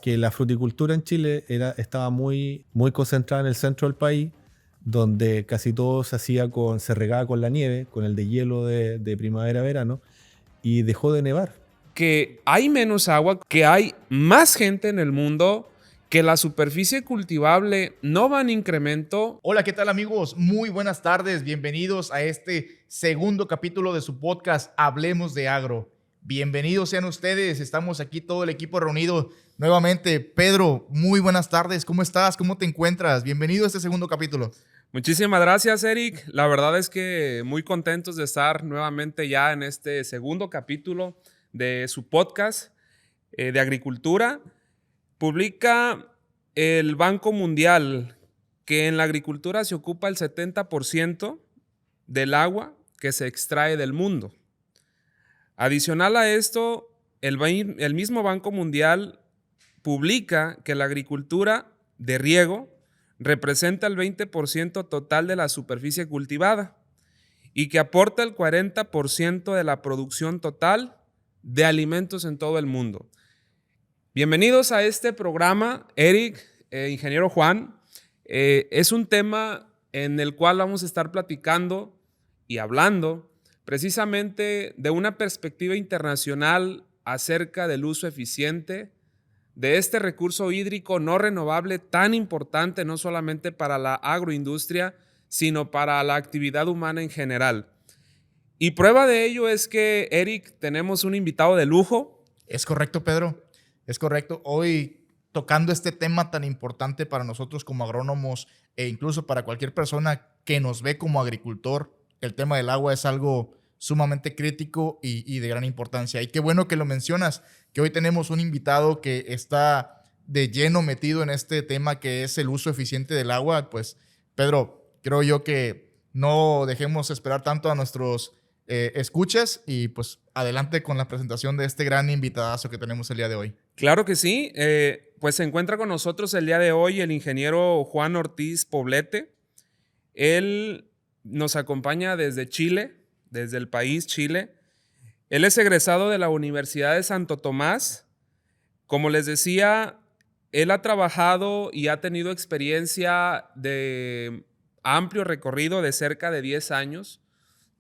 que la fruticultura en Chile estaba muy concentrada en el centro del país, donde casi todo se regaba con la nieve, con el deshielo de primavera-verano, y dejó de nevar. Que hay menos agua, que hay más gente en el mundo, que la superficie cultivable no va en incremento. Hola, ¿qué tal amigos? Muy buenas tardes, bienvenidos a este segundo capítulo de su podcast Hablemos de Agro. Bienvenidos sean ustedes, estamos aquí todo el equipo reunido nuevamente. Pedro, muy buenas tardes, ¿cómo estás? ¿Cómo te encuentras? Bienvenido a este segundo capítulo. Muchísimas gracias, Eric. La verdad es que muy contentos de estar nuevamente ya en este segundo capítulo de su podcast de agricultura. Publica el Banco Mundial que en la agricultura se ocupa el 70% del agua que se extrae del mundo. Adicional a esto, el mismo Banco Mundial publica que la agricultura de riego representa el 20% total de la superficie cultivada y que aporta el 40% de la producción total de alimentos en todo el mundo. Bienvenidos a este programa, Eric, ingeniero Juan. Es un tema en el cual vamos a estar platicando y hablando precisamente de una perspectiva internacional acerca del uso eficiente de este recurso hídrico no renovable tan importante no solamente para la agroindustria, sino para la actividad humana en general. Y prueba de ello es que, Eric, tenemos un invitado de lujo. Es correcto, Pedro, es correcto. Hoy tocando este tema tan importante para nosotros como agrónomos e incluso para cualquier persona que nos ve como agricultor, el tema del agua es algo sumamente crítico y de gran importancia. Y qué bueno que lo mencionas, que hoy tenemos un invitado que está de lleno metido en este tema que es el uso eficiente del agua. Pues, Pedro, creo yo que no dejemos esperar tanto a nuestros escuchas y pues adelante con la presentación de este gran invitadazo que tenemos el día de hoy. Claro que sí. Pues se encuentra con nosotros el día de hoy el ingeniero Juan Ortiz Poblete. Él nos acompaña desde Chile, desde el país Chile. Él es egresado de la Universidad de Santo Tomás. Como les decía, él ha trabajado y ha tenido experiencia de amplio recorrido de cerca de 10 años.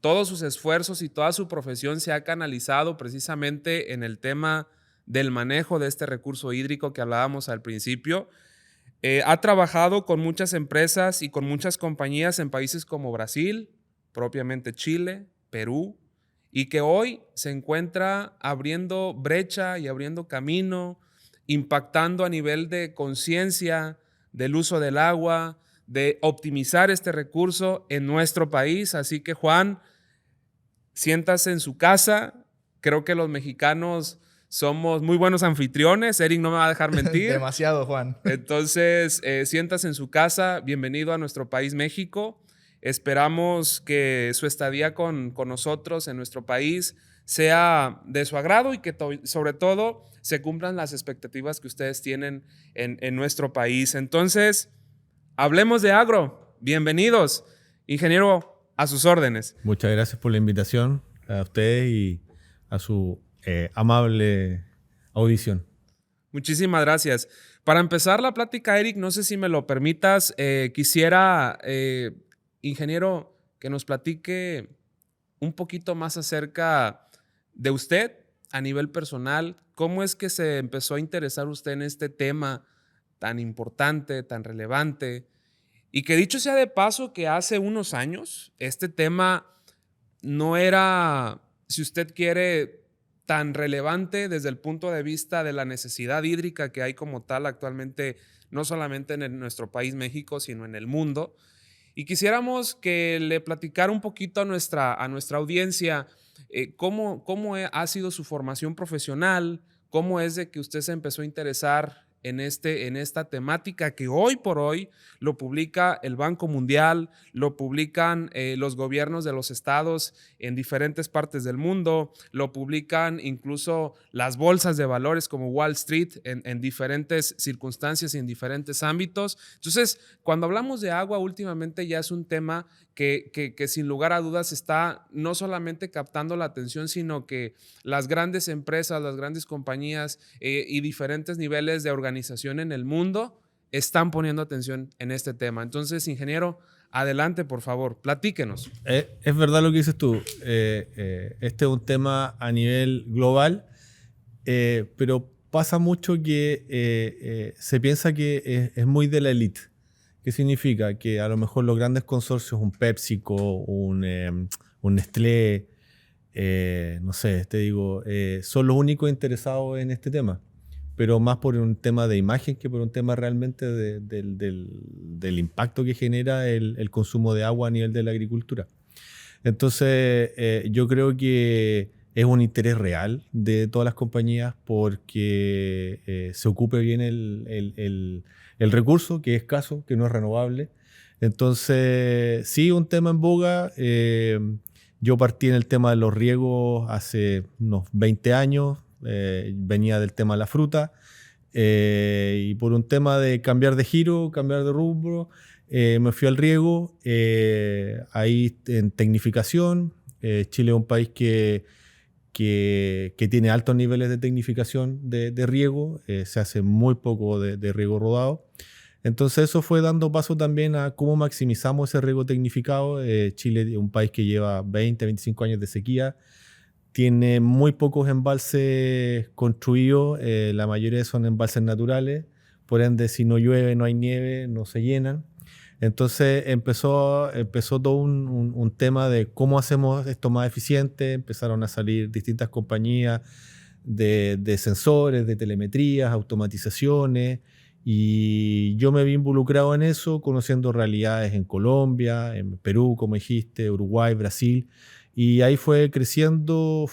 Todos sus esfuerzos y toda su profesión se ha canalizado precisamente en el tema del manejo de este recurso hídrico que hablábamos al principio. Ha trabajado con muchas empresas y con muchas compañías en países como Brasil, propiamente Chile, Perú, y que hoy se encuentra abriendo brecha y abriendo camino, impactando a nivel de conciencia del uso del agua, de optimizar este recurso en nuestro país. Así que, Juan, siéntase en su casa. Creo que los mexicanos somos muy buenos anfitriones. Eric no me va a dejar mentir. Demasiado, Juan. Entonces, siéntase en su casa. Bienvenido a nuestro país, México. Esperamos que su estadía con nosotros en nuestro país sea de su agrado y que sobre todo se cumplan las expectativas que ustedes tienen en nuestro país. Entonces, hablemos de agro. Bienvenidos. Ingeniero, a sus órdenes. Muchas gracias por la invitación a ustedes y a su amable audición. Muchísimas gracias. Para empezar la plática, Eric, no sé si me lo permitas, quisiera, ingeniero, que nos platique un poquito más acerca de usted a nivel personal. ¿Cómo es que se empezó a interesar usted en este tema tan importante, tan relevante? Y que dicho sea de paso que hace unos años este tema no era, si usted quiere, tan relevante desde el punto de vista de la necesidad hídrica que hay como tal actualmente, no solamente en nuestro país México, sino en el mundo. Y quisiéramos que le platicara un poquito a nuestra audiencia cómo ha sido su formación profesional, cómo es de que usted se empezó a interesar en esta temática que hoy por hoy lo publica el Banco Mundial, lo publican los gobiernos de los estados en diferentes partes del mundo, lo publican incluso las bolsas de valores como Wall Street en diferentes circunstancias y en diferentes ámbitos. Entonces, cuando hablamos de agua, últimamente ya es un tema que sin lugar a dudas está no solamente captando la atención, sino que las grandes empresas, las grandes compañías y diferentes niveles de organización organización en el mundo están poniendo atención en este tema. Entonces, ingeniero, adelante, por favor, platíquenos. Es verdad lo que dices tú. Este es un tema a nivel global, pero pasa mucho que se piensa que es muy de la élite. ¿Qué significa? Que a lo mejor los grandes consorcios, un PepsiCo, un Nestlé, no sé, te digo, son los únicos interesados en este tema, pero más por un tema de imagen que por un tema realmente del impacto que genera el consumo de agua a nivel de la agricultura. Entonces, yo creo que es un interés real de todas las compañías porque se ocupe bien el recurso, que es escaso, que no es renovable. Entonces, sí, un tema en boga. Yo partí en el tema de los riegos hace unos 20 años. Venía del tema de la fruta. Y por un tema de cambiar de giro, cambiar de rumbo, me fui al riego. Ahí en tecnificación. Chile es un país que tiene altos niveles de tecnificación de riego. Se hace muy poco de riego rodado. Entonces eso fue dando paso también a cómo maximizamos ese riego tecnificado. Chile es un país que lleva 20, 25 años de sequía. Tiene muy pocos embalses construidos. La mayoría son embalses naturales. Por ende, si no llueve, no hay nieve, no se llenan. Entonces empezó todo un tema de cómo hacemos esto más eficiente. Empezaron a salir distintas compañías de sensores, de telemetrías, automatizaciones, y yo me vi involucrado en eso, conociendo realidades en Colombia, en Perú, como dijiste, Uruguay, Brasil, y ahí fue creciendo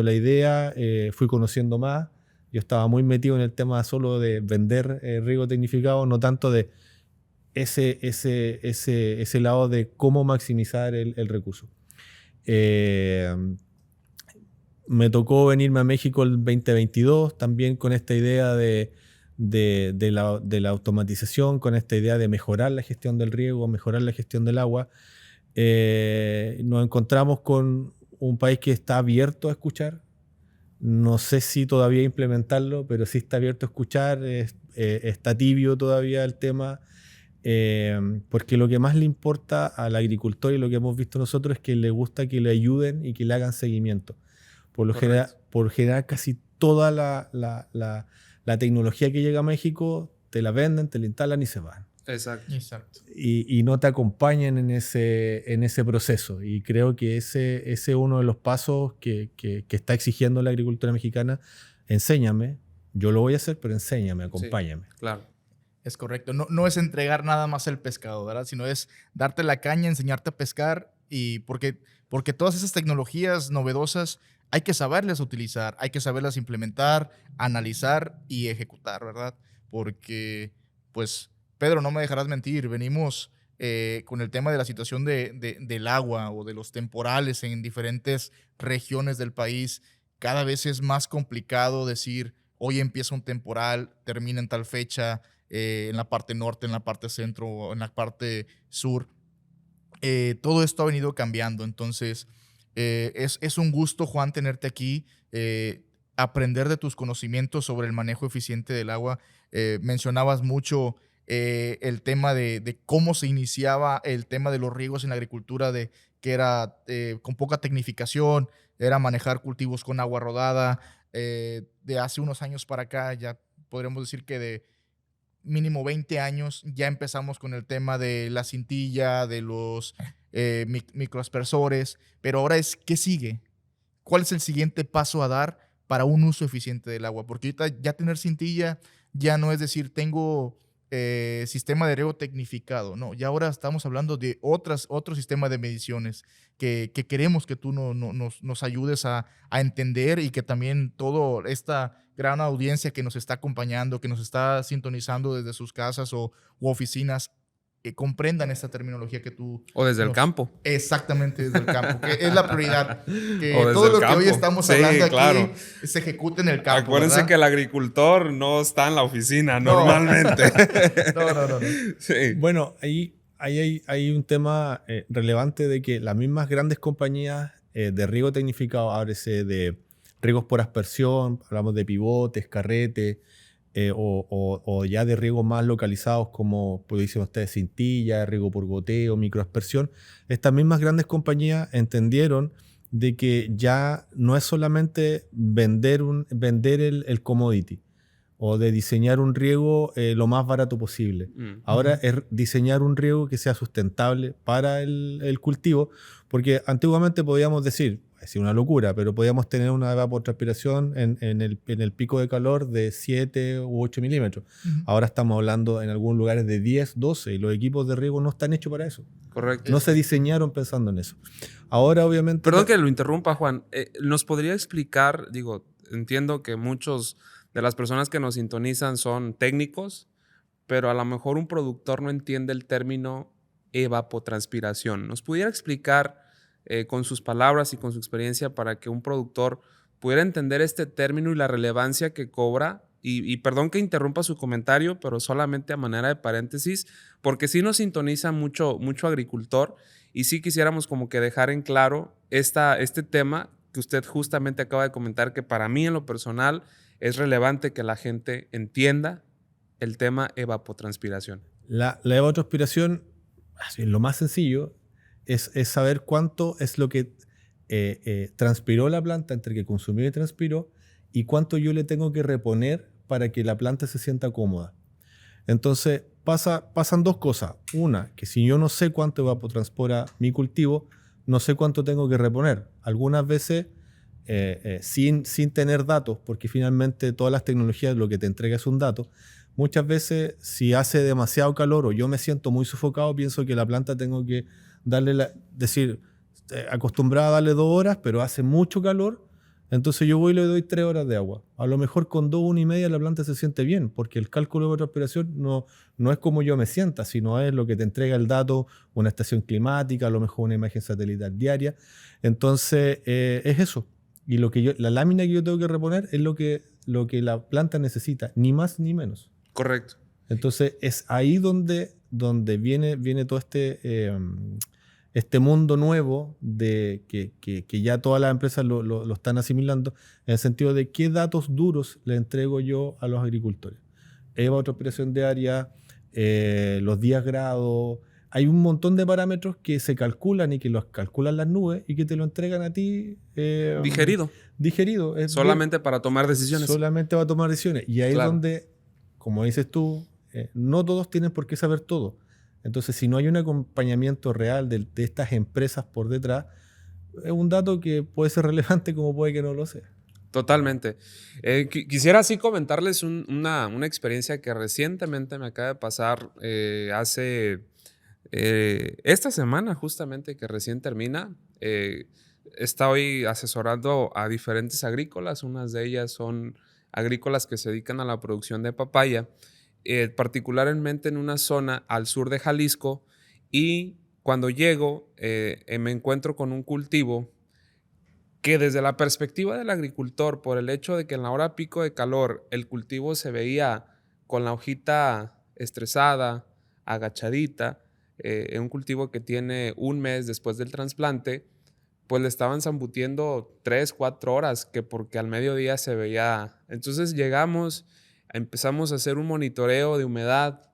la idea, fui conociendo más. Yo estaba muy metido en el tema solo de vender riego tecnificado, no tanto de ese lado de cómo maximizar el recurso. Me tocó venirme a México el 2022 también con esta idea de la automatización, con esta idea de mejorar la gestión del riego, mejorar la gestión del agua. Nos encontramos con un país que está abierto a escuchar. No sé si todavía implementarlo, pero sí está abierto a escuchar. Está tibio todavía el tema. Porque lo que más le importa al agricultor y lo que hemos visto nosotros es que le gusta que le ayuden y que le hagan seguimiento. Por general, casi toda la tecnología que llega a México te la venden, te la instalan y se van. Exacto. Y no te acompañan en ese proceso. Y creo que ese es uno de los pasos que está exigiendo la agricultura mexicana. Enséñame, yo lo voy a hacer, pero enséñame, acompáñame. Sí, claro. Es correcto. No es entregar nada más el pescado, ¿verdad? Sino es darte la caña, enseñarte a pescar, y porque todas esas tecnologías novedosas hay que saberlas utilizar, hay que saberlas implementar, analizar y ejecutar, ¿verdad? Porque, pues, Pedro, no me dejarás mentir, venimos con el tema de la situación del agua o de los temporales en diferentes regiones del país. Cada vez es más complicado decir, hoy empieza un temporal, termina en tal fecha, en la parte norte, en la parte centro o en la parte sur. Todo esto ha venido cambiando. Entonces, es un gusto, Juan, tenerte aquí, aprender de tus conocimientos sobre el manejo eficiente del agua. Mencionabas mucho el tema de cómo se iniciaba el tema de los riegos en la agricultura, que era con poca tecnificación, era manejar cultivos con agua rodada. De hace unos años para acá, ya podríamos decir que de mínimo 20 años, ya empezamos con el tema de la cintilla, de los microaspersores, pero ahora es, ¿qué sigue? ¿Cuál es el siguiente paso a dar para un uso eficiente del agua? Porque ahorita ya tener cintilla ya no es decir, tengo sistema de riego tecnificado, no, ya ahora estamos hablando de otro sistema de mediciones que queremos que tú nos ayudes a entender, y que también toda esta gran audiencia que nos está acompañando, que nos está sintonizando desde sus casas u oficinas, que comprendan esta terminología que tú... O desde el campo. Exactamente, desde el campo, que es la prioridad. Que O desde todo el lo campo. que hoy estamos Sí, hablando aquí claro. se ejecute en el campo. Acuérdense, ¿verdad? que el agricultor no está en la oficina normalmente. No. Sí. Bueno, ahí hay un tema relevante de que las mismas grandes compañías de riego tecnificado, háblese de riegos por aspersión, hablamos de pivotes, carrete, o ya de riego más localizados como, pues dicen ustedes, cintilla, riego por goteo, microaspersión, estas mismas grandes compañías entendieron de que ya no es solamente vender el commodity o de diseñar un riego lo más barato posible. Ahora es diseñar un riego que sea sustentable para el cultivo, porque antiguamente podíamos decir, es una locura, pero podíamos tener una evapotranspiración en el pico de calor de 7 u 8 milímetros. Ahora estamos hablando en algunos lugares de 10, 12, y los equipos de riego no están hechos para eso. Correcto. No se diseñaron pensando en eso. Ahora, obviamente... Perdón que lo interrumpa, Juan. ¿Nos podría explicar? Digo, entiendo que muchos de las personas que nos sintonizan son técnicos, pero a lo mejor un productor no entiende el término evapotranspiración. ¿Nos pudiera explicar con sus palabras y con su experiencia para que un productor pudiera entender este término y la relevancia que cobra? Y perdón que interrumpa su comentario, pero solamente a manera de paréntesis, porque sí nos sintoniza mucho agricultor y sí quisiéramos como que dejar en claro este tema que usted justamente acaba de comentar, que para mí en lo personal es relevante que la gente entienda el tema evapotranspiración. La evapotranspiración, lo más sencillo, es saber cuánto es lo que transpiró la planta entre que consumió y transpiró y cuánto yo le tengo que reponer para que la planta se sienta cómoda. Entonces pasan dos cosas. Una, que si yo no sé cuánto evapotranspira mi cultivo, no sé cuánto tengo que reponer. Algunas veces sin tener datos, porque finalmente todas las tecnologías lo que te entrega es un dato. Muchas veces si hace demasiado calor o yo me siento muy sofocado, pienso que la planta tengo que acostumbrada a darle 2 horas, pero hace mucho calor, entonces yo voy y le doy 3 horas de agua. A lo mejor con 2, 1,5 la planta se siente bien, porque el cálculo de evapotranspiración no es como yo me sienta, sino es lo que te entrega el dato, una estación climática, a lo mejor una imagen satelital diaria. Entonces es eso. Y la lámina que yo tengo que reponer es lo que la planta necesita, ni más ni menos. Correcto. Entonces es ahí donde viene todo este mundo nuevo de que ya todas las empresas lo están asimilando, en el sentido de qué datos duros le entrego yo a los agricultores. Evapotranspiración diaria, los días grados. Hay un montón de parámetros que se calculan y que los calculan las nubes y que te lo entregan a ti. Digerido. Digerido. Solamente para tomar decisiones. Solamente para tomar decisiones. Y ahí Claro. es donde, como dices tú, no todos tienen por qué saber todo. Entonces, si no hay un acompañamiento real de estas empresas por detrás, es un dato que puede ser relevante como puede que no lo sea. Totalmente. Quisiera así comentarles una experiencia que recientemente me acaba de pasar hace esta semana, justamente, que recién termina. Estoy asesorando a diferentes agrícolas. Unas de ellas son agrícolas que se dedican a la producción de papaya, particularmente en una zona al sur de Jalisco. Y cuando llego, me encuentro con un cultivo que desde la perspectiva del agricultor, por el hecho de que en la hora pico de calor el cultivo se veía con la hojita estresada, agachadita, un cultivo que tiene 1 mes después del trasplante, pues le estaban zambutiendo 3, 4 horas, que porque al mediodía se veía. Entonces llegamos, empezamos a hacer un monitoreo de humedad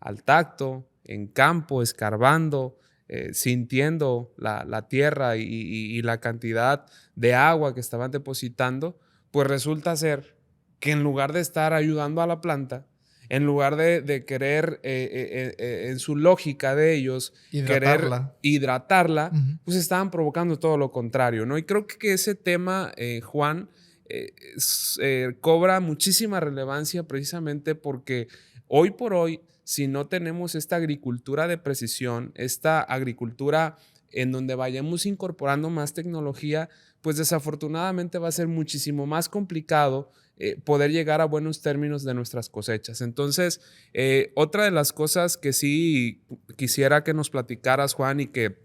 al tacto, en campo, escarbando, sintiendo la tierra y la cantidad de agua que estaban depositando, pues resulta ser que en lugar de estar ayudando a la planta, en lugar de querer, en su lógica de ellos, querer hidratarla, pues estaban provocando todo lo contrario, ¿no? Y creo que ese tema, Juan, cobra muchísima relevancia precisamente porque hoy por hoy, si no tenemos esta agricultura de precisión, esta agricultura en donde vayamos incorporando más tecnología, pues desafortunadamente va a ser muchísimo más complicado poder llegar a buenos términos de nuestras cosechas. Entonces, otra de las cosas que sí quisiera que nos platicaras, Juan, y que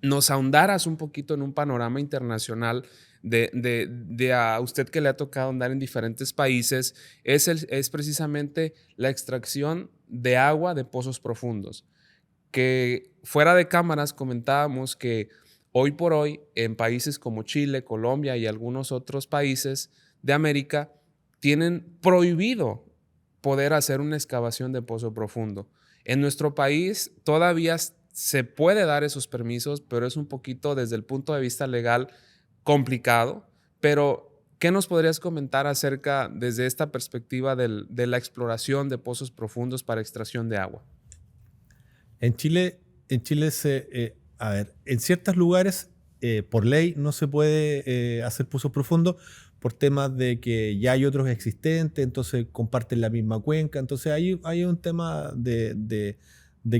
nos ahondaras un poquito en un panorama internacional de a usted que le ha tocado andar en diferentes países, es precisamente la extracción de agua de pozos profundos. Que fuera de cámaras comentábamos que hoy por hoy en países como Chile, Colombia y algunos otros países de América tienen prohibido poder hacer una excavación de pozo profundo. En nuestro país todavía se puede dar esos permisos, pero es un poquito desde el punto de vista legal complicado. Pero, ¿qué nos podrías comentar acerca desde esta perspectiva de la exploración de pozos profundos para extracción de agua? En Chile a ver, en ciertos lugares por ley no se puede hacer pozos profundos por temas de que ya hay otros existentes, entonces comparten la misma cuenca, entonces hay un tema de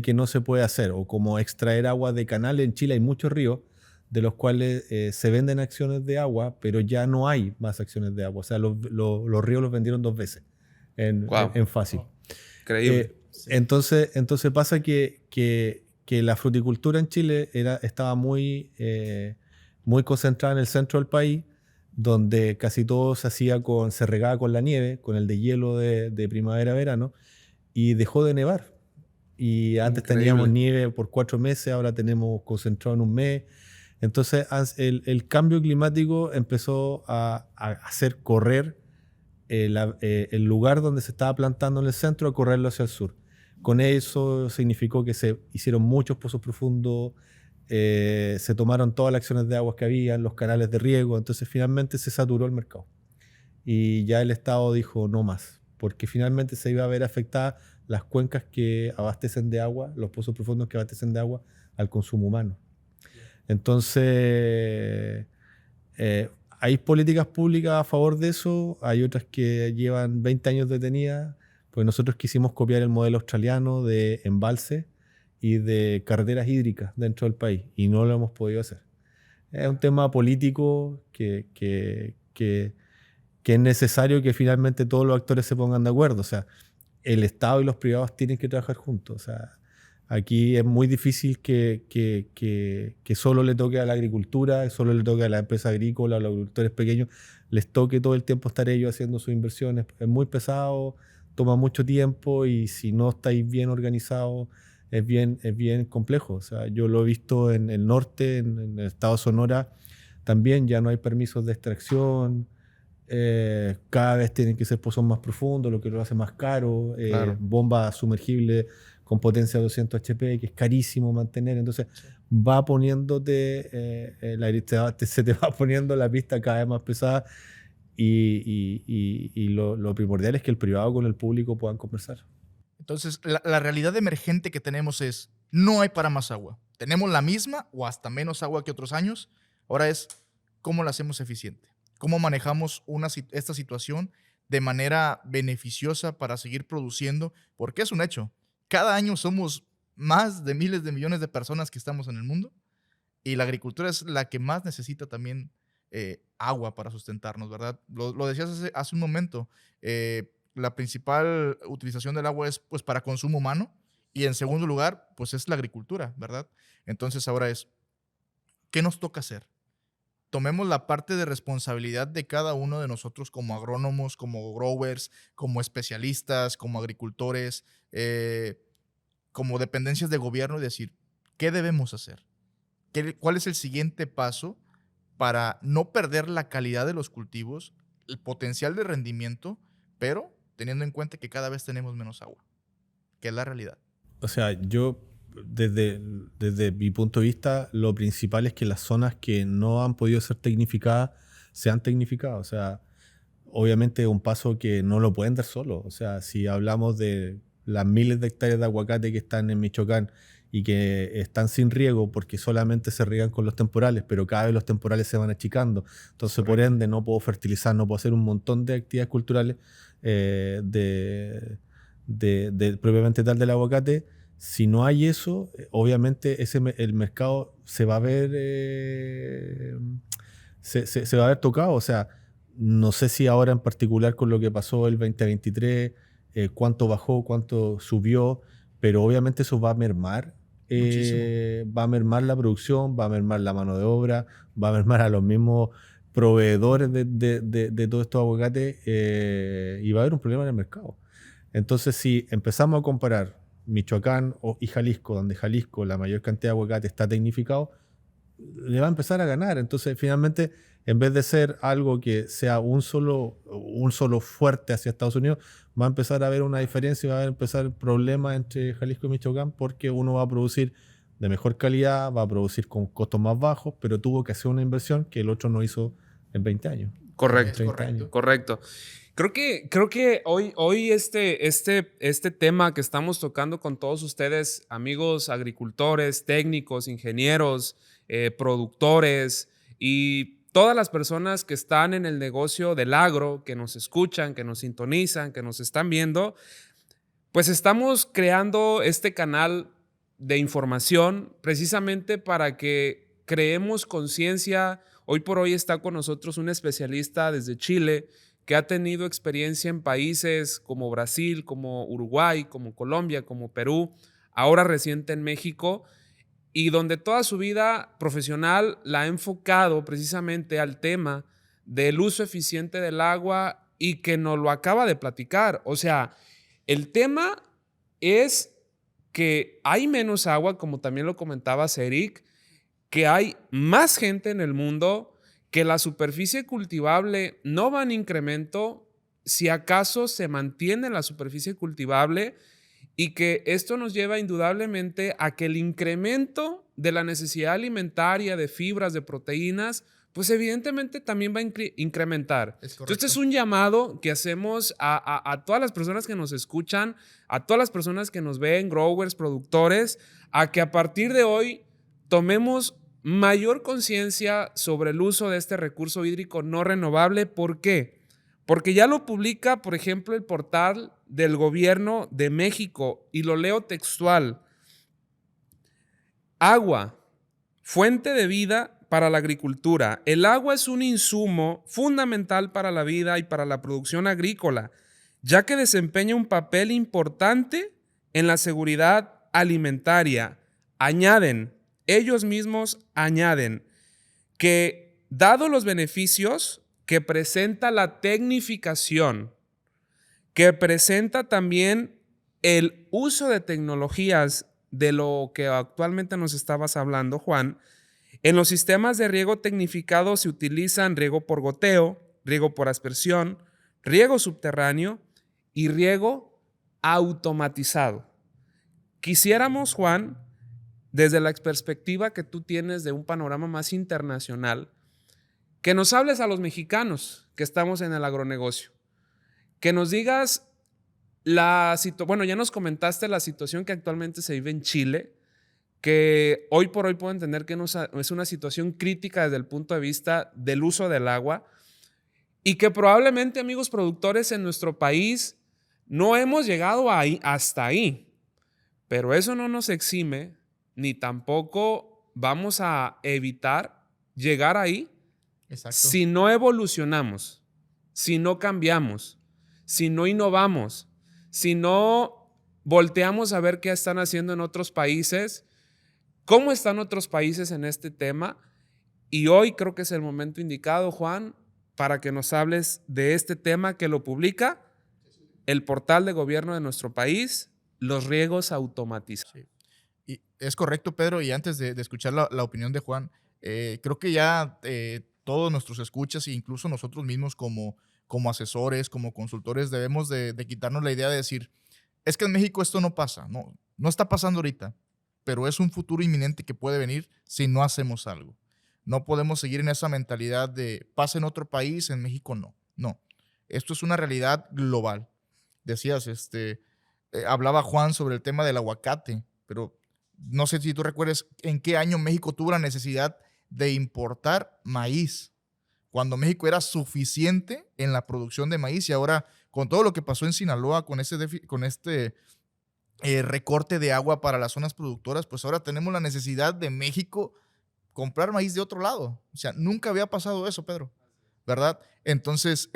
que no se puede hacer, o como extraer agua de canales. En Chile hay muchos ríos de los cuales se venden acciones de agua, pero ya no hay más acciones de agua, o sea, los ríos los vendieron 2 veces Wow. en fácil. Increíble. Entonces pasa que la fruticultura en Chile estaba muy concentrada en el centro del país, donde casi todo se regaba con la nieve, con el deshielo de primavera-verano, y dejó de nevar. Y antes Increíble. teníamos nieve por 4 meses, ahora tenemos concentrado en 1 mes. Entonces el cambio climático empezó a hacer correr el lugar donde se estaba plantando en el centro, a correrlo hacia el sur. Con eso significó que se hicieron muchos pozos profundos, se tomaron todas las acciones de aguas que había, los canales de riego, entonces finalmente se saturó el mercado. Y ya el Estado dijo no más, porque finalmente se iba a ver afectadas las cuencas que abastecen de agua, los pozos profundos que abastecen de agua al consumo humano. Entonces, hay políticas públicas a favor de eso, hay otras que llevan 20 años detenidas, pues nosotros quisimos copiar el modelo australiano de embalse y de carreteras hídricas dentro del país, y no lo hemos podido hacer. Es un tema político que es necesario que finalmente todos los actores se pongan de acuerdo. O sea, el Estado y los privados tienen que trabajar juntos. O sea, aquí es muy difícil que solo le toque a la agricultura, solo le toque a la empresa agrícola, a los agricultores pequeños, les toque todo el tiempo estar ellos haciendo sus inversiones. Es muy pesado, toma mucho tiempo, y si no estáis bien organizados, es bien complejo. O sea, yo lo he visto en el norte, en el estado de Sonora, también ya no hay permisos de extracción. Cada vez tienen que ser pozos más profundos, lo que lo hace más caro. Claro. Bomba sumergible con potencia de 200 HP, que es carísimo mantener. Entonces va poniéndote, se te va poniendo la pista cada vez más pesada, y lo primordial es que el privado con el público puedan conversar. Entonces, la realidad emergente que tenemos es, no hay para más agua. Tenemos la misma o hasta menos agua que otros años. Ahora es, ¿cómo la hacemos eficiente? ¿Cómo manejamos esta situación de manera beneficiosa para seguir produciendo? Porque es un hecho. Cada año somos más de miles de millones de personas que estamos en el mundo, y la agricultura es la que más necesita también agua para sustentarnos, ¿verdad? Lo decías hace un momento. La principal utilización del agua es pues para consumo humano, y en segundo lugar pues es la agricultura, ¿verdad? Entonces ahora es, ¿qué nos toca hacer? Tomemos la parte de responsabilidad de cada uno de nosotros como agrónomos, como growers, como especialistas, como agricultores, como dependencias de gobierno, y decir, ¿qué debemos hacer? ¿Cuál es el siguiente paso para no perder la calidad de los cultivos, el potencial de rendimiento, pero teniendo en cuenta que cada vez tenemos menos agua, que es la realidad? O sea, yo, desde mi punto de vista, lo principal es que las zonas que no han podido ser tecnificadas sean tecnificadas. O sea, obviamente es un paso que no lo pueden dar solo. O sea, si hablamos de las miles de hectáreas de aguacate que están en Michoacán y que están sin riego porque solamente se riegan con los temporales, pero cada vez los temporales se van achicando. Entonces, Correcto. por ende, no puedo fertilizar, no puedo hacer un montón de actividades culturales propiamente tal del aguacate. Si no hay eso, obviamente el mercado se va a ver se va a ver tocado. O sea, no sé si ahora en particular con lo que pasó el 2023, cuánto bajó, cuánto subió, pero obviamente eso va a mermar. Va a mermar la producción, va a mermar la mano de obra, va a mermar a los mismos proveedores de todos estos aguacates, y va a haber un problema en el mercado. Entonces, si empezamos a comparar Michoacán y Jalisco, donde Jalisco la mayor cantidad de aguacate está tecnificado, le va a empezar a ganar. Entonces, finalmente, en vez de ser algo que sea un solo fuerte hacia Estados Unidos, va a empezar a haber una diferencia y va a empezar problemas entre Jalisco y Michoacán, porque uno va a producir de mejor calidad, va a producir con costos más bajos, pero tuvo que hacer una inversión que el otro no hizo en 20 años. Correcto, 30 años. correcto. Creo que hoy este tema que estamos tocando con todos ustedes, amigos agricultores, técnicos, ingenieros, productores y todas las personas que están en el negocio del agro, que nos escuchan, que nos sintonizan, que nos están viendo, pues estamos creando este canal de información precisamente para que creemos conciencia. Hoy por hoy está con nosotros un especialista desde Chile que ha tenido experiencia en países como Brasil, como Uruguay, como Colombia, como Perú, ahora reciente en México, y donde toda su vida profesional la ha enfocado precisamente al tema del uso eficiente del agua y que nos lo acaba de platicar. O sea, el tema es que hay menos agua, como también lo comentabas, Eric, que hay más gente en el mundo, que la superficie cultivable no va en incremento, si acaso se mantiene la superficie cultivable, y que esto nos lleva indudablemente a que el incremento de la necesidad alimentaria de fibras, de proteínas, pues evidentemente también va a incrementar. Entonces, este es un llamado que hacemos a todas las personas que nos escuchan, a todas las personas que nos ven, growers, productores, a que a partir de hoy tomemos mayor conciencia sobre el uso de este recurso hídrico no renovable. ¿Por qué? Porque ya lo publica, por ejemplo, el portal del gobierno de México, y lo leo textual. Agua, fuente de vida para la agricultura. El agua es un insumo fundamental para la vida y para la producción agrícola, ya que desempeña un papel importante en la seguridad alimentaria. Ellos mismos añaden que, dado los beneficios que presenta la tecnificación, que presenta también el uso de tecnologías de lo que actualmente nos estabas hablando, Juan, en los sistemas de riego tecnificado se utilizan riego por goteo, riego por aspersión, riego subterráneo y riego automatizado. Quisiéramos, Juan, desde la perspectiva que tú tienes de un panorama más internacional, que nos hables a los mexicanos que estamos en el agronegocio, que nos digas bueno, ya nos comentaste la situación que actualmente se vive en Chile, que hoy por hoy puedo entender que es una situación crítica desde el punto de vista del uso del agua, y que probablemente, amigos productores, en nuestro país no hemos llegado hasta ahí, pero eso no nos exime, ni tampoco vamos a evitar llegar ahí. Exacto. Si no evolucionamos, si no cambiamos, si no innovamos, si no volteamos a ver qué están haciendo en otros países, cómo están otros países en este tema. Y hoy creo que es el momento indicado, Juan, para que nos hables de este tema que lo publica el portal de gobierno de nuestro país, los riegos automatizados. Sí. Y es correcto, Pedro, y antes de escuchar la opinión de Juan, creo que ya todos nuestros escuchas, e incluso nosotros mismos como asesores, como consultores, debemos de quitarnos la idea de decir, es que en México esto no pasa. No está pasando ahorita, pero es un futuro inminente que puede venir si no hacemos algo. No podemos seguir en esa mentalidad de pasa en otro país, en México no. No, esto es una realidad global. Decías, hablaba Juan sobre el tema del aguacate, pero no sé si tú recuerdas en qué año México tuvo la necesidad de importar maíz, cuando México era suficiente en la producción de maíz, y ahora con todo lo que pasó en Sinaloa, con este recorte de agua para las zonas productoras, pues ahora tenemos la necesidad de México comprar maíz de otro lado. O sea, nunca había pasado eso, Pedro, ¿verdad? Entonces,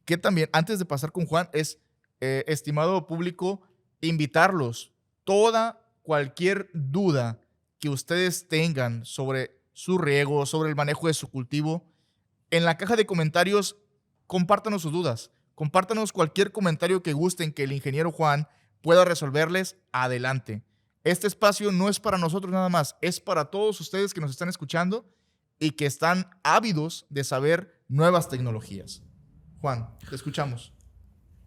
que también, antes de pasar con Juan, es, estimado público, invitarlos, cualquier duda que ustedes tengan sobre su riego, sobre el manejo de su cultivo, en la caja de comentarios, compártanos sus dudas, compártanos cualquier comentario que gusten que el ingeniero Juan pueda resolverles. Adelante. Este espacio no es para nosotros nada más, es para todos ustedes que nos están escuchando, y que están ávidos de saber nuevas tecnologías. Juan, te escuchamos.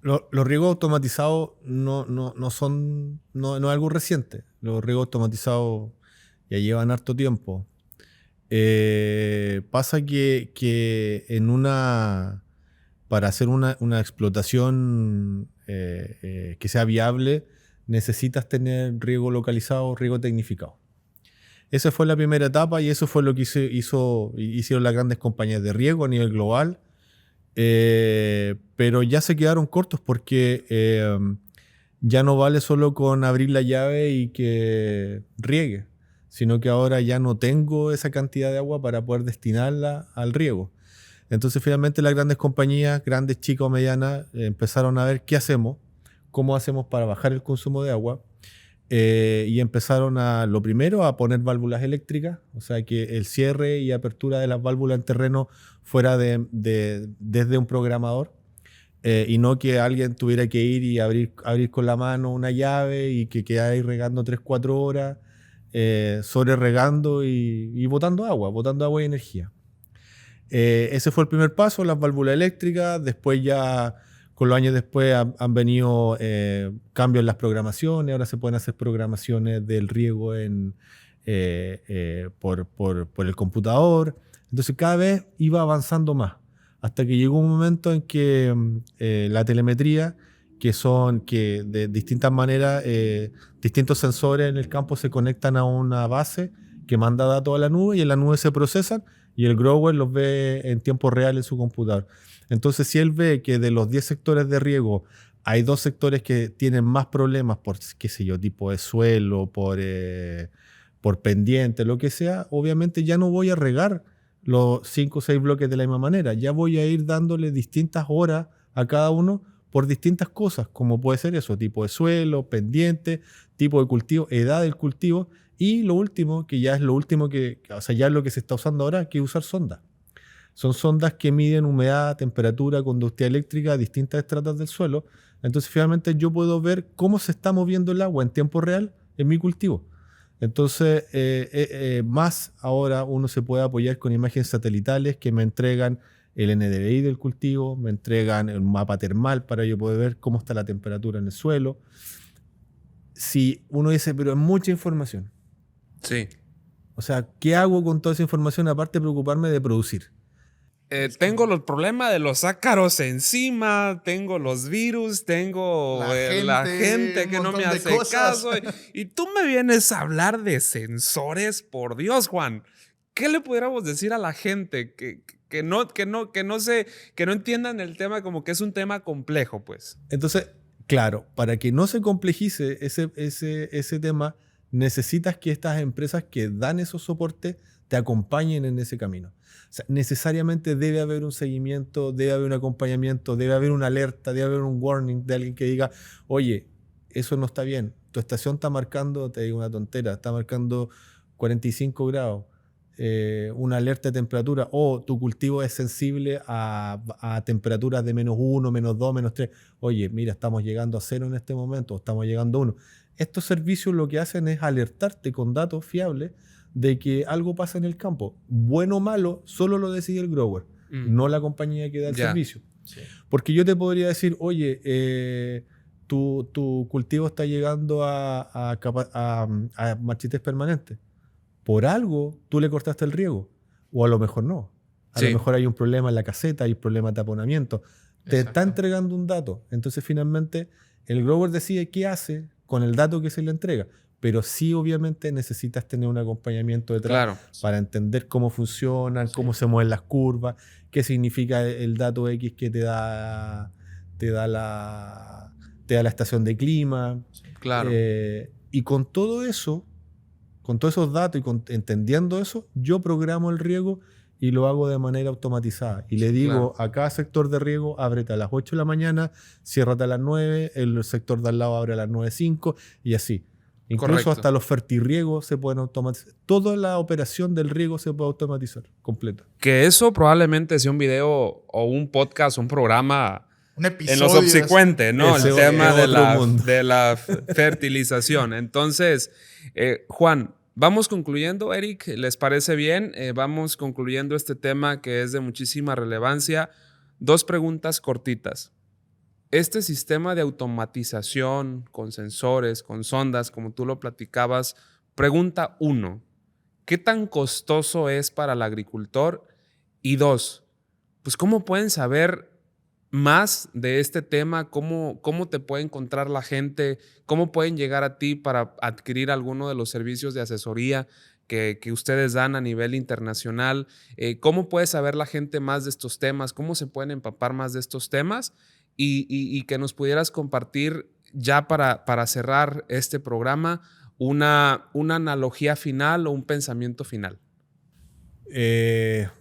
Los riegos automatizados no es algo reciente. Los riegos automatizados ya llevan harto tiempo. Pasa que para hacer una explotación que sea viable, necesitas tener riego localizado, riego tecnificado. Esa fue la primera etapa y eso fue lo que hicieron las grandes compañías de riego a nivel global. Pero ya se quedaron cortos porque ya no vale solo con abrir la llave y que riegue, sino que ahora ya no tengo esa cantidad de agua para poder destinarla al riego. Entonces finalmente las grandes compañías, grandes, chicas o medianas, empezaron a ver qué hacemos, cómo hacemos para bajar el consumo de agua. Y empezaron lo primero a poner válvulas eléctricas, o sea que el cierre y apertura de las válvulas en terreno fuera desde un programador, y no que alguien tuviera que ir y abrir con la mano una llave y que quedara ahí regando 3-4 horas, sobre regando y botando agua y energía. Ese fue el primer paso, las válvulas eléctricas. Después ya con los años después han venido cambios en las programaciones. Ahora se pueden hacer programaciones del riego por el computador. Entonces cada vez iba avanzando más. Hasta que llegó un momento en que la telemetría, que de distintas maneras, distintos sensores en el campo se conectan a una base que manda datos a la nube y en la nube se procesan y el grower los ve en tiempo real en su computador. Entonces, si él ve que de los 10 sectores de riego hay 2 sectores que tienen más problemas por, qué sé yo, tipo de suelo, por pendiente, lo que sea, obviamente ya no voy a regar los 5 o 6 bloques de la misma manera. Ya voy a ir dándole distintas horas a cada uno por distintas cosas, como puede ser eso, tipo de suelo, pendiente, tipo de cultivo, edad del cultivo. Y lo último, que ya es lo último ya es lo que se está usando ahora, que es usar sondas. Son sondas que miden humedad, temperatura, conductividad eléctrica a distintas estratos del suelo. Entonces, finalmente, yo puedo ver cómo se está moviendo el agua en tiempo real en mi cultivo. Entonces, más ahora uno se puede apoyar con imágenes satelitales que me entregan el NDVI del cultivo, me entregan el mapa termal para yo poder ver cómo está la temperatura en el suelo. Si uno dice, pero es mucha información. Sí. O sea, ¿qué hago con toda esa información aparte de preocuparme de producir? Tengo los problemas de los ácaros encima, tengo los virus, tengo la gente que no me hace caso. Y tú me vienes a hablar de sensores, por Dios, Juan. ¿Qué le pudiéramos decir a la gente que no entiendan el tema como que es un tema complejo, pues? Entonces, claro, para que no se complejice ese tema, necesitas que estas empresas que dan esos soportes te acompañen en ese camino. O sea, necesariamente debe haber un seguimiento, debe haber un acompañamiento, debe haber una alerta, debe haber un warning de alguien que diga, oye, eso no está bien, tu estación está marcando, te digo una tontera, está marcando 45 grados, una alerta de temperatura, o tu cultivo es sensible a temperaturas de -1, -2, -3. Oye, mira, estamos llegando a 0 en este momento, o estamos llegando a 1. Estos servicios lo que hacen es alertarte con datos fiables de que algo pasa en el campo. Bueno o malo, solo lo decide el grower, no la compañía que da el servicio. Sí. Porque yo te podría decir, oye, tu cultivo está llegando a marchites permanentes. Por algo tú le cortaste el riego. O a lo mejor no. A lo mejor hay un problema en la caseta, hay un problema de taponamiento. Te está entregando un dato. Entonces finalmente el grower decide qué hace con el dato que se le entrega. Pero sí, obviamente, necesitas tener un acompañamiento detrás para entender cómo funcionan, cómo se mueven las curvas, qué significa el dato X que te da la estación de clima. Claro. Y con todo eso, con todos esos datos y entendiendo eso, yo programo el riego y lo hago de manera automatizada. Y le digo a cada sector de riego, ábrete a las 8 de la mañana, ciérrate a las 9, el sector de al lado abre a las 9:05 y así. Incluso hasta los fertirriegos se pueden automatizar. Toda la operación del riego se puede automatizar completa. Que eso probablemente sea un video o un podcast, un programa, un episodio en lo subsecuente, ¿no? El tema de la de fertilización. Entonces, Juan, Vamos concluyendo, Eric, ¿les parece bien? Vamos concluyendo este tema que es de muchísima relevancia. 2 preguntas cortitas. Este sistema de automatización con sensores, con sondas, como tú lo platicabas, pregunta 1, ¿qué tan costoso es para el agricultor? Y 2, pues ¿cómo pueden saber más de este tema? ¿Cómo te puede encontrar la gente? ¿Cómo pueden llegar a ti para adquirir alguno de los servicios de asesoría que ustedes dan a nivel internacional? ¿Cómo puede saber la gente más de estos temas? ¿Cómo se pueden empapar más de estos temas? Y que nos pudieras compartir ya para cerrar este programa una analogía final o un pensamiento final.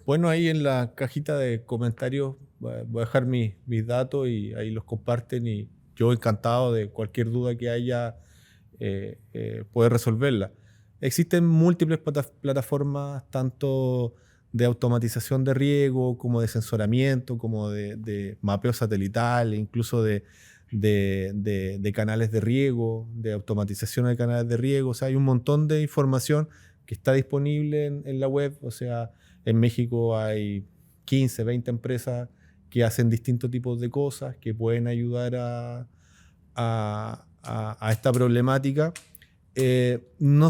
Bueno, ahí en la cajita de comentarios voy a dejar mis datos y ahí los comparten y yo encantado de cualquier duda que haya poder resolverla. Existen múltiples plataformas, tanto de automatización de riego, como de sensoramiento, como de mapeo satelital, incluso de canales de riego, de automatización de canales de riego. O sea, hay un montón de información que está disponible en la web. O sea, en México hay 15, 20 empresas que hacen distintos tipos de cosas, que pueden ayudar a esta problemática. O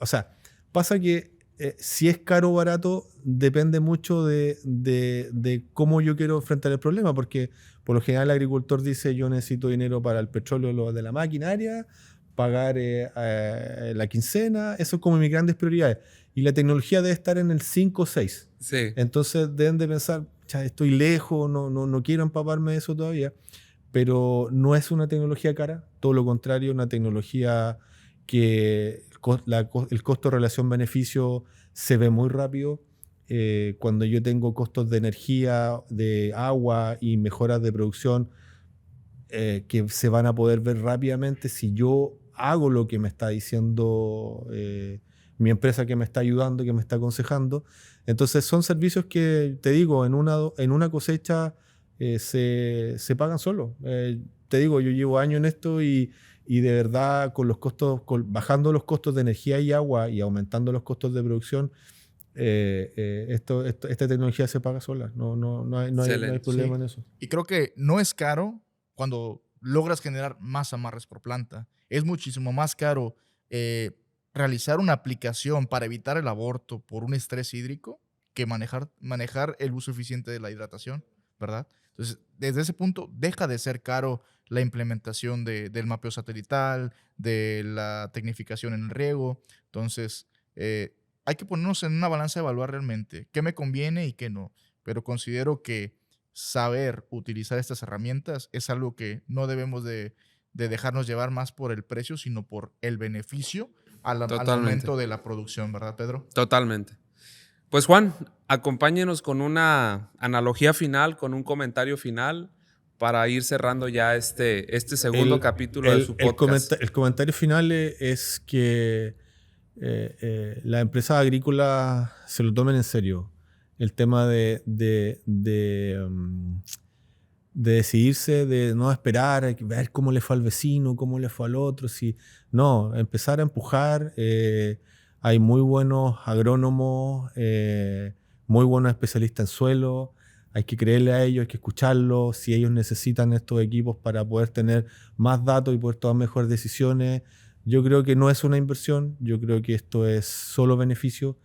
sea, pasa que si es caro o barato depende mucho de cómo yo quiero enfrentar el problema, porque por lo general el agricultor dice yo necesito dinero para el petróleo de la maquinaria, pagar la quincena, eso es como mis grandes prioridades. Y la tecnología debe estar en el 5 o 6. Sí. Entonces deben de pensar, estoy lejos, no quiero empaparme de eso todavía. Pero no es una tecnología cara, todo lo contrario, una tecnología que el costo relación-beneficio se ve muy rápido. Cuando yo tengo costos de energía, de agua y mejoras de producción que se van a poder ver rápidamente si yo hago lo que me está diciendo mi empresa que me está ayudando, que me está aconsejando. Entonces son servicios que, te digo, en una cosecha se pagan solos. Te digo, yo llevo años en esto y de verdad con los costos, bajando los costos de energía y agua y aumentando los costos de producción, esta tecnología se paga sola. No hay problema en eso. Y creo que no es caro cuando logras generar más amarres por planta. Es muchísimo más caro realizar una aplicación para evitar el aborto por un estrés hídrico que manejar el uso eficiente de la hidratación, ¿verdad? Entonces, desde ese punto, deja de ser caro la implementación del mapeo satelital, de la tecnificación en el riego. Entonces, hay que ponernos en una balanza de evaluar realmente qué me conviene y qué no. Pero considero que saber utilizar estas herramientas es algo que no debemos de dejarnos llevar más por el precio, sino por el beneficio al momento de la producción, ¿verdad, Pedro? Totalmente. Pues Juan, acompáñenos con una analogía final, con un comentario final para ir cerrando ya este segundo capítulo de su podcast. El comentario final es que las empresas agrícolas se lo tomen en serio. El tema de decidirse, de no esperar, ver cómo le fue al vecino, cómo le fue al otro. No, empezar a empujar. Hay muy buenos agrónomos, muy buenos especialistas en suelo. Hay que creerle a ellos, hay que escucharlos. Si ellos necesitan estos equipos para poder tener más datos y poder tomar mejores decisiones, yo creo que no es una inversión. Yo creo que esto es solo beneficio.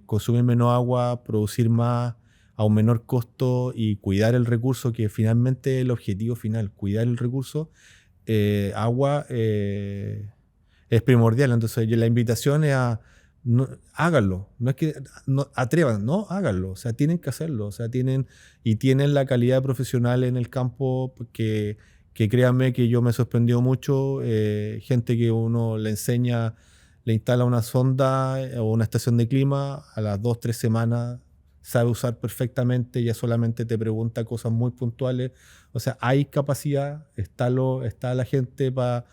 Consumir menos agua, producir más a un menor costo y cuidar el recurso, que finalmente es el objetivo final, cuidar el recurso. Agua es primordial. Entonces la invitación es a háganlo, no es que atrevan, no, háganlo, o sea, tienen que hacerlo, o sea, tienen la calidad profesional en el campo que créanme que yo me sorprendió mucho, gente que uno le enseña, le instala una sonda o una estación de clima, a las 2-3 semanas sabe usar perfectamente, ya solamente te pregunta cosas muy puntuales. O sea, hay capacidad, está la gente para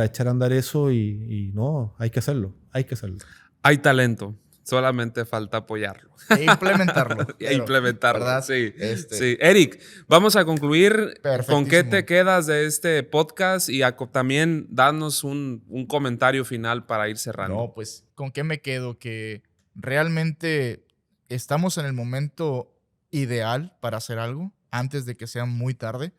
echar a andar eso y no, hay que hacerlo, hay que hacerlo. Hay talento. Solamente falta apoyarlo. E implementarlo. E implementarlo, ¿verdad? sí. Sí. Eric, vamos a concluir. ¿Con qué te quedas de este podcast? Y también darnos un comentario final para ir cerrando. No, pues, ¿con qué me quedo? Que realmente estamos en el momento ideal para hacer algo antes de que sea muy tarde.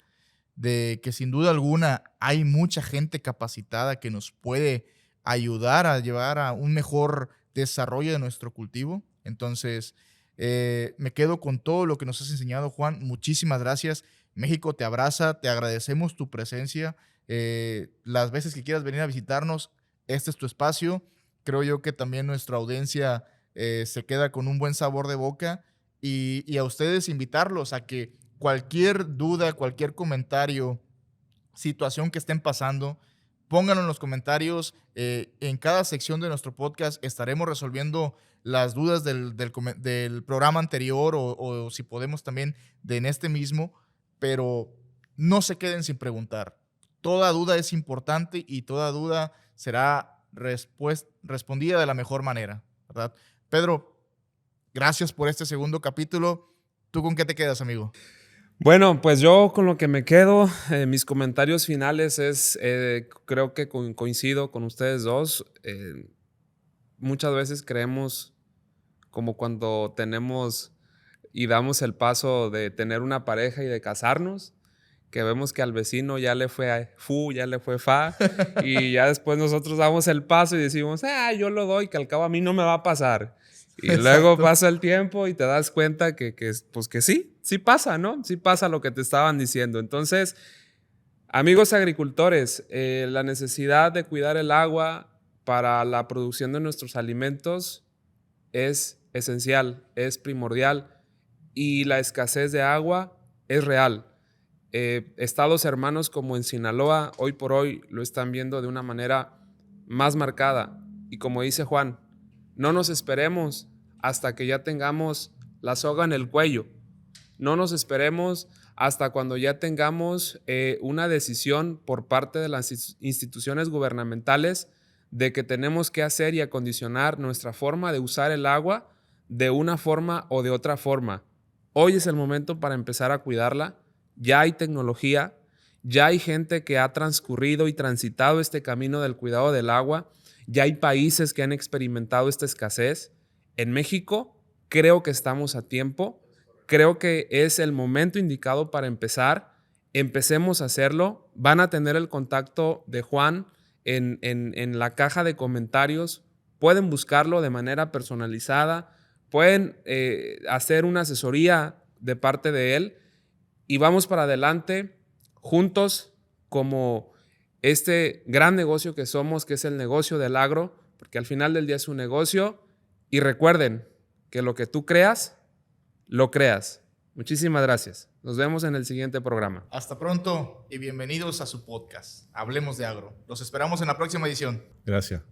De que sin duda alguna hay mucha gente capacitada que nos puede ayudar a llevar a un mejor desarrollo de nuestro cultivo. Entonces, me quedo con todo lo que nos has enseñado, Juan. Muchísimas gracias. México te abraza, te agradecemos tu presencia. Las veces que quieras venir a visitarnos, este es tu espacio. Creo yo que también nuestra audiencia se queda con un buen sabor de boca y a ustedes invitarlos a que cualquier duda, cualquier comentario, situación que estén pasando, pónganlo en los comentarios. En cada sección de nuestro podcast estaremos resolviendo las dudas del programa anterior o si podemos también en este mismo, pero no se queden sin preguntar. Toda duda es importante y toda duda será respondida de la mejor manera, ¿verdad? Pedro, gracias por este segundo capítulo. ¿Tú con qué te quedas, amigo? Bueno, pues yo con lo que me quedo, mis comentarios finales es, creo que coincido con ustedes dos. Muchas veces creemos como cuando tenemos y damos el paso de tener una pareja y de casarnos, que vemos que al vecino ya le fue fu, ya le fue fa, y ya después nosotros damos el paso y decimos, yo lo doy, que al cabo a mí no me va a pasar. Y Exacto. Luego pasa el tiempo y te das cuenta que sí pasa, ¿no? Sí pasa lo que te estaban diciendo. Entonces, amigos agricultores, la necesidad de cuidar el agua para la producción de nuestros alimentos es esencial, es primordial, y la escasez de agua es real. Estados hermanos como en Sinaloa, hoy por hoy lo están viendo de una manera más marcada. Y como dice Juan, no nos esperemos hasta que ya tengamos la soga en el cuello. No nos esperemos hasta cuando ya tengamos una decisión por parte de las instituciones gubernamentales de que tenemos que hacer y acondicionar nuestra forma de usar el agua de una forma o de otra forma. Hoy es el momento para empezar a cuidarla. Ya hay tecnología, ya hay gente que ha transcurrido y transitado este camino del cuidado del agua. Ya hay países que han experimentado esta escasez. En México creo que estamos a tiempo. Creo que es el momento indicado para empezar. Empecemos a hacerlo. Van a tener el contacto de Juan en la caja de comentarios. Pueden buscarlo de manera personalizada. Pueden hacer una asesoría de parte de él. Y vamos para adelante juntos como este gran negocio que somos, que es el negocio del agro, porque al final del día es un negocio. Y recuerden que lo que tú creas, lo creas. Muchísimas gracias. Nos vemos en el siguiente programa. Hasta pronto y bienvenidos a su podcast, Hablemos de Agro. Los esperamos en la próxima edición. Gracias.